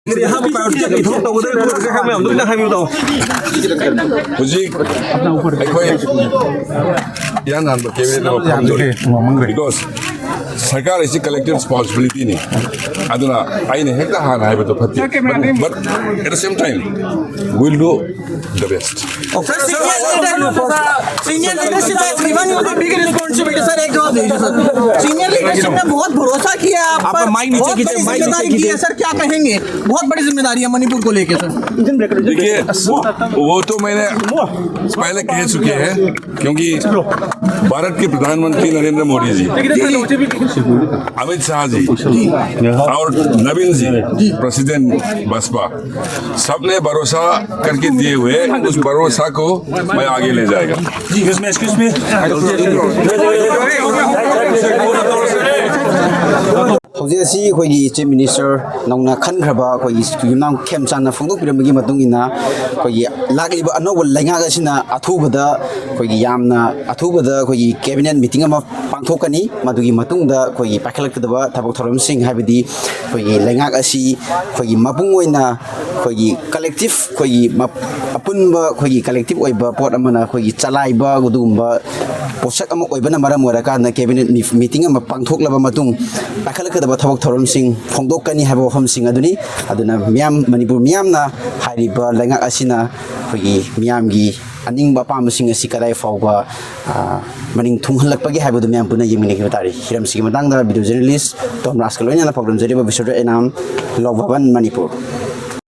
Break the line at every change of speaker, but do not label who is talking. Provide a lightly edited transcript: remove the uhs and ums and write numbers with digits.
because Sarkar is a collective responsibility. Aduna, I hekta hana hai but at the same time, we'll do the best.
Senior leadership has given you the big responsibility, sir. एक जवाब दीजिए sir. Senior leadership ने बहुत भरोसा किया आप पर. बहुत बड़ी जिम्मेदारी की है सर. क्या कहेंगे? बहुत बड़ी जिम्मेदारी है मणिपुर को लेके सर.
देखिए वो तो मैंने पहले कह चुके हैं क्योंकि भारत के प्रधानमंत्री नरेंद्र मोदी जी, अमित शाह जी और नवीन जी प्रेसिडेंट बसपा सबने भरोसा करके दिए हुए उस भरोसा को मैं आगे ले जाएगा.
Excuse me.
How's Chief Minister Nona Kankraba, Yunam Kemsan, Phongdoklagani Matungina, Lagli Anoval Langasina, Atubada, Yamna, Atubada, cabinet meeting of pangthoklagani, Madugi Matunda, paikhatkadaba, thabaksing, Habidi, Langagasi, Mapunguina, collective, Apunba, collective Oiba, Portamana, Chalaiba, Gudumba, Posakam Oibana Maramuraka, cabinet meeting of pangthoklaba matung, paikhatkadaba, thabaksing, phongdoklagani have a home sing Aduni, Manipur miyamda, Hariba, Langa Asina, Miyamgi, Aning Bapam sing a Sikarai Fogwa, Maning Tunglapagi have the Miampuna Yiminikatari, Hiram Simatanga, video journalist, Tom Rascalona, Program Zeriba, Visor Enam, Lovavan, Manipur.